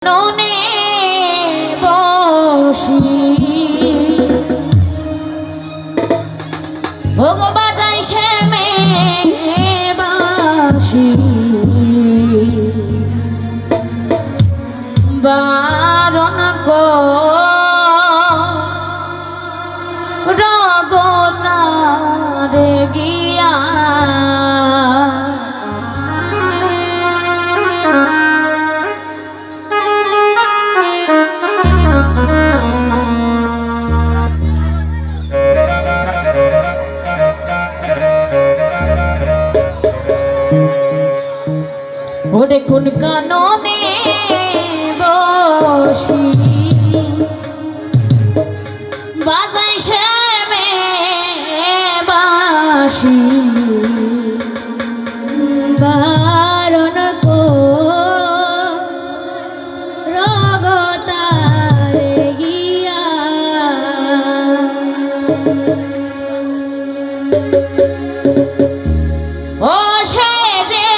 ননে বসি ভোগ বাজাই শ্যামে বাসি বারণ রগতারে গিয়া ওরে কোন কাননে বসি বাজাই শ্যামে বাসি বারণ রগতারে গিয়া ও সে যে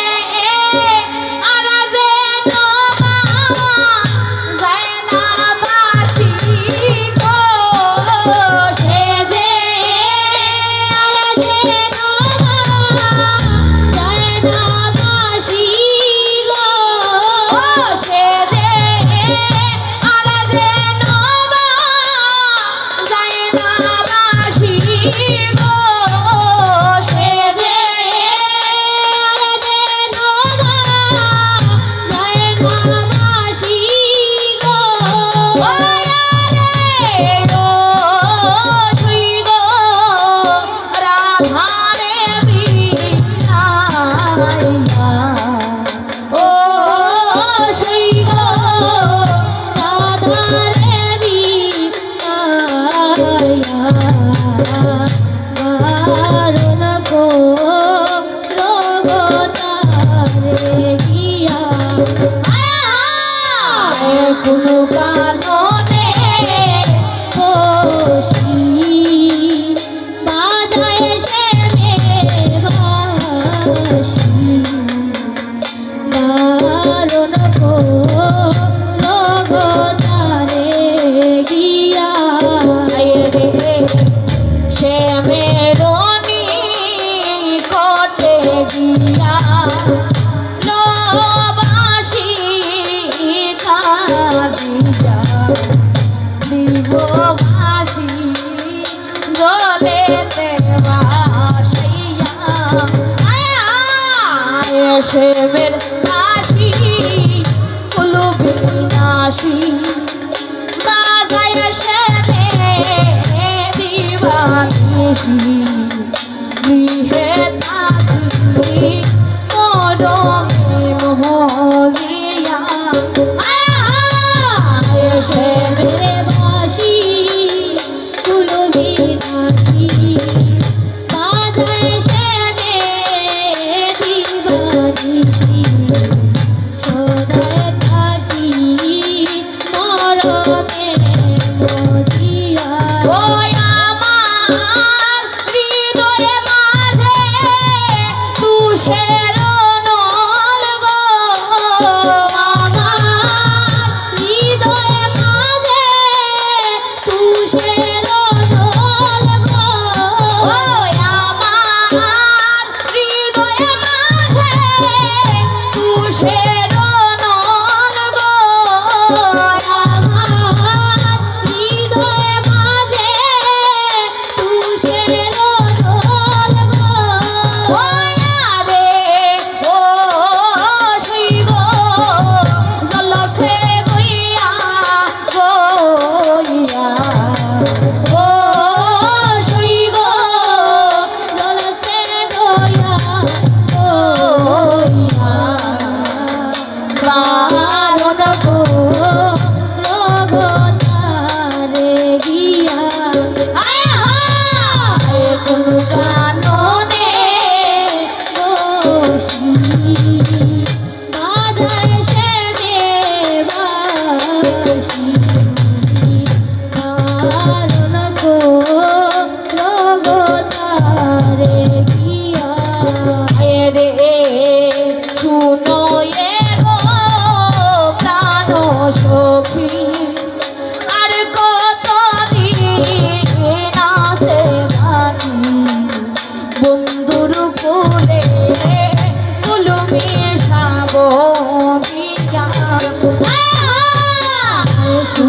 শ্যামের কাশি কুলু বিনাশী বাজায় শ্যামে দিবানিশি গৃহে থাকি মরমে মোহজিয়া শ্যামের বাসি কুলু বিনাশী বাজায় শ্যামে হৃদয়ে মাঝে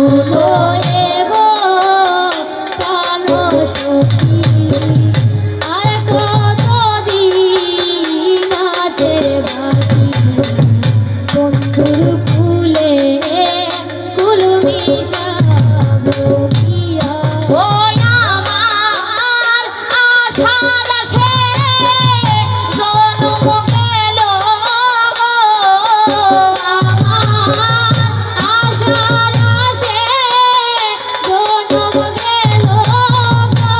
শুনো এগো প্রাণ সখী, আর কতদিন আছে বাকি, বন্ধুর কুলে কুল মিশাবো গিয়া। ওই আমার আশার আশে জন্ম গেল, আমার আশার আশে জনম গেল গো।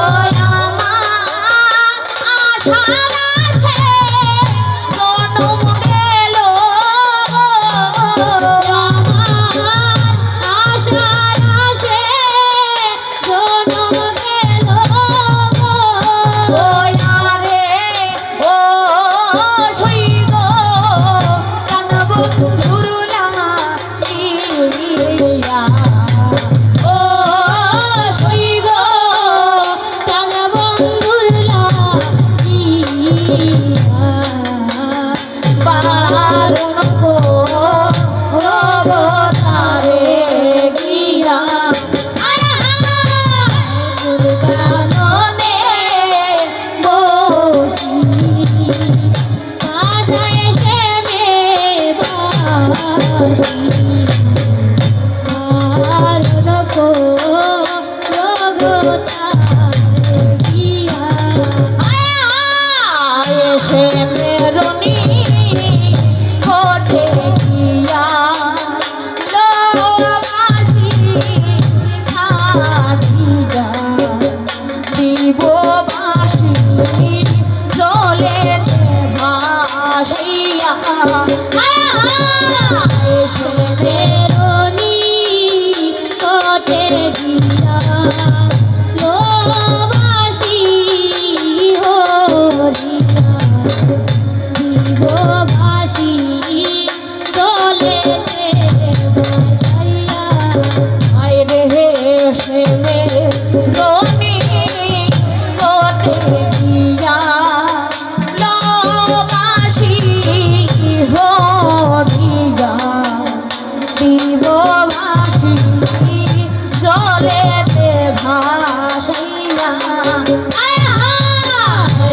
ওই আমার আশার আশে জন্ম গেল, আমার আশার আশে জনম গেল গো। ওই আরে ও সইগ কানব ঝুরুলা ইয়া, ও সইগ প্রাণ বন্ধুর লাগিয়া, বারণ করো তারে গিয়া, কাননে বসি বাজায় সে মে বাসি, কারণ কো জগতারে গিয়া। এসে মেরুনি কোঠে গিয়া, লোবাসি ছাড়িয়া দিব বাসি জলেতে ভাসিয়া। এসে বেরোনি কোটে গিয়া, লোবাসি হরিয়া, দিববাসি দলেতে বসাইয়া। আইরে এসে মেরুনি কোঠে গিয়া, লোবাসি হরিয়া দিব ভাসি জলেতে ভাসাইয়া।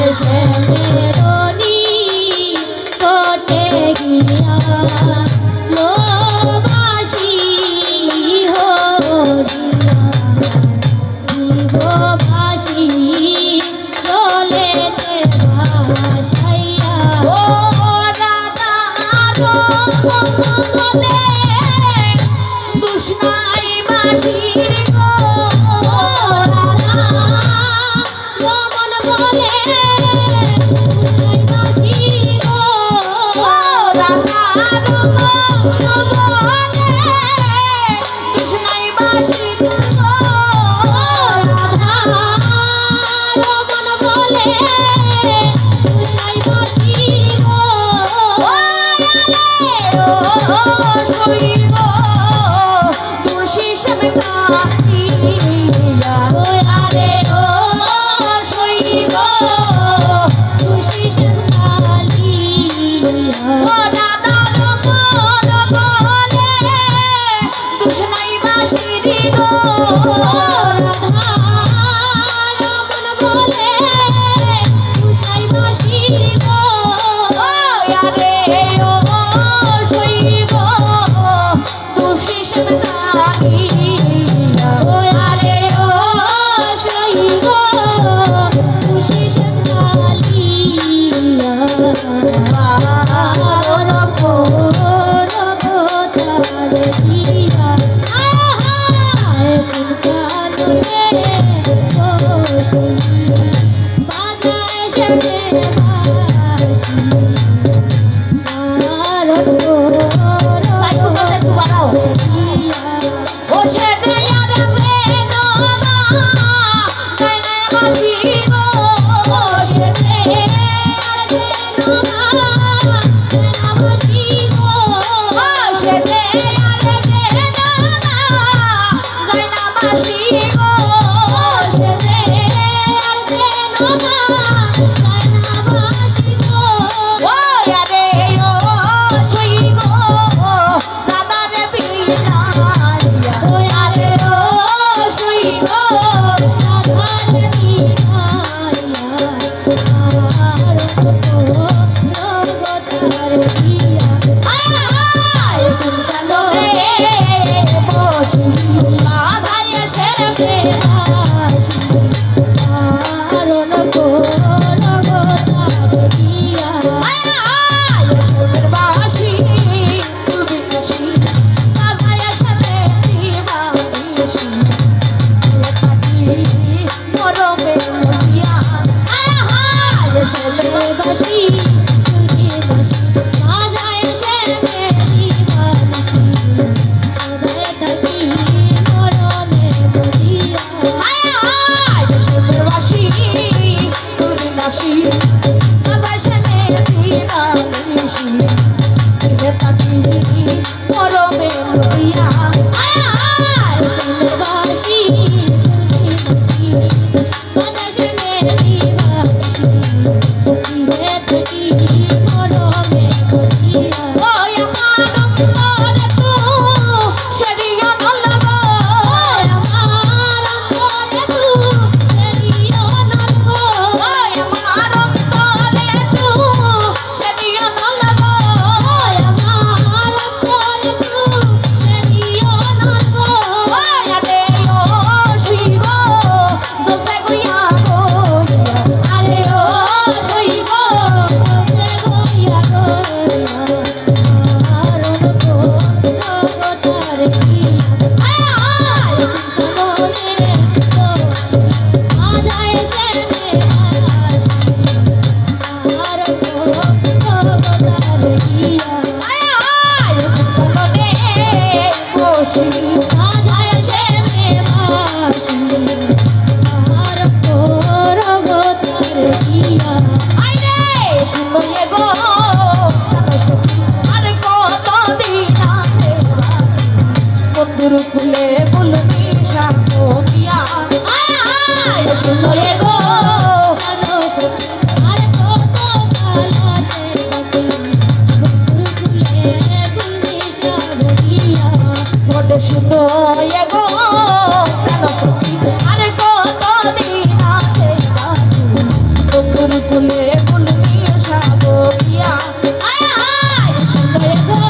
এসে বেরোনি কোটে গিয়া, লোবাসি হরিয়া, দিববাসি দলেতে ভাসাইয়া। ও রাধা আরো বলে দুষ্ণাই বাসির গো, রমন বলে বাসি গো, রাধা আরো বলে দুষ্ণাই বাসির গো, রমন বলে বাসি গো। ও সই গো দোষী সব কাটিয়া, আরে ও সই গো খুশি কালিয়া, ও রাধার মন বলে দুষ্ণাই বাসির গো, রাধা রমন বলে তুষাই বাসি গো। আরে ও সই গো দোষী সব কাটিয়া, আরে বড় সুন্দর গো প্রাণ সখী আরে কতদিন আছে বন্ধুর কুলে কুল নিয়ে সাগরিয়া আয় হায় সুন্দর গো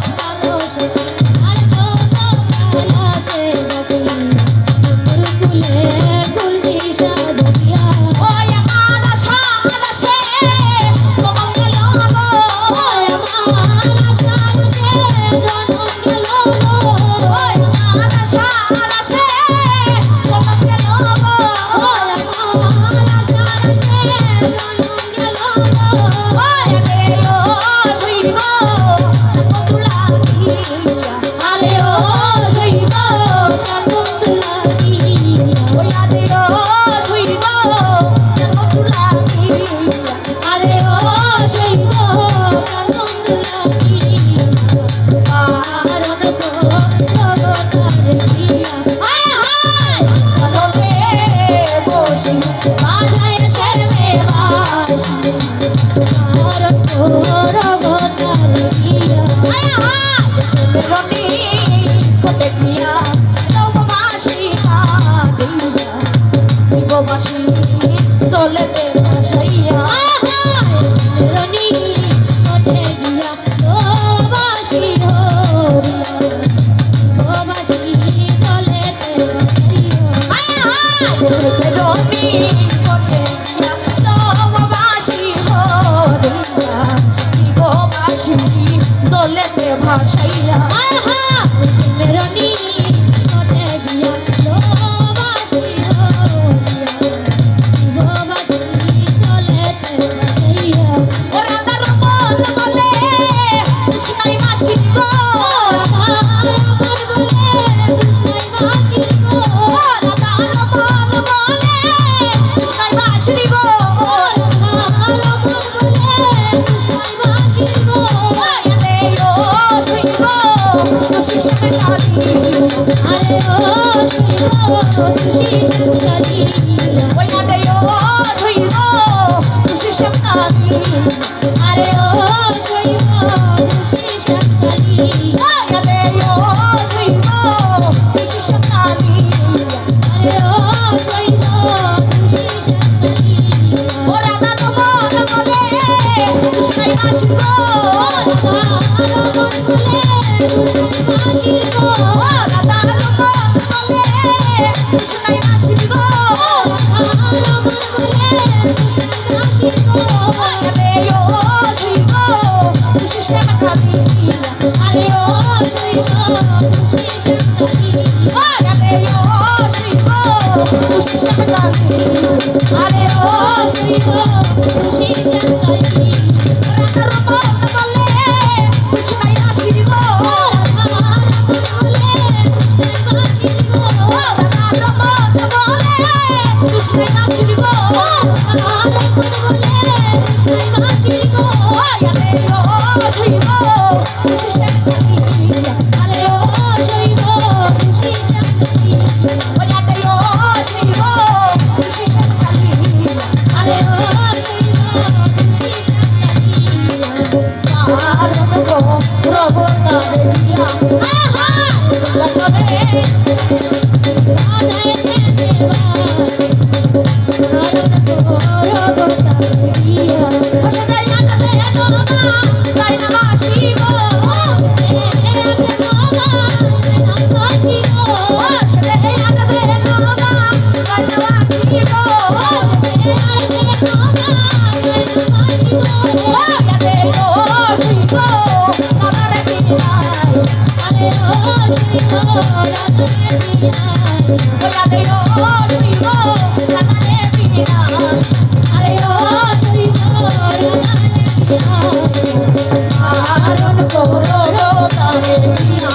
প্রাণ সখী আর কত কালাতে ডাকি তোর কুলে কুল দিশা বকিয়া ওই আমার আশা আশে তোমার গেল গো ওই আমার আশা আছে জনম গেল গো ওই আমার আশা আশে তোমার গেল গো ওই আমার আশা আছে জনম গেল গো ওই রে ও সইব বন্ধুলা দিয়া আরে ও সইব প্রাণ বন্ধু লাগিয়া ওই আরে ও সইব বন্ধুলা দিয়া আরে ও সইব প্রাণ বন্ধু লাগিয়া কারণ গো জগতারে দিয়া আয় হায় আদলে বসি বাজায় সে মেবাসি কারণ গো জগতারে দিয়া আয় হায় রনি কোটে গিয়া নববাসী কাটিয়া দিববাসী চলেতে ভাসাইয়া রনি কোটে গিয়া বাসি হরিয়া বাসি চলেতে বাসিয়া রনি কোটে গিয়া নববাসী হরিয়া দিববাসী চলেতে ভাসাইয়া রনি কোটে গিয়া বাসি হরিয়া বাসি চলেতে বাসিয়া ওরা তার মন বলে শুনাই মাসি গো আমার বলে দুষ্টাই বাসি গো ওরা তার মন বলে শুনাই মাসি গো আয়াতে ও শুইব খুশি সবে কালি ওই আতে ও শুইব খুশি সবে কালি আয়াতে ও শুইব খুশি সবে কালি ওরা তার মন বলে শুনাই মাসি গো ওরা তার মন বলে শুনাই মাসি গো আয়াতে ও শুইব খুশি সবে কালি আরে ও আয়াতে ও শুইব খুশি সবে কালি আরে ও শুইব ওরা তার মন বলে শুনাই মাসি গো ওরা তার মন বলে শুনাই মাসি গো আয়াতে ও শুইব খুশি সবে কালি আরে ও শুইব ওয়াতে ও শুইব খুশি সবে কালি আরে ও কারণ গো রবতারে দিয়া রতনে সদাই আনতে নমা তাই নামাসি গো সদাই আনতে নমা তাই নামাসি গো ওয়াতে ও শুইব নাদারে বিনাই ওয়াতে ও শুইব নাদারে বিনাই আরে ও শুইব কারণ গো রবতারে দিয়া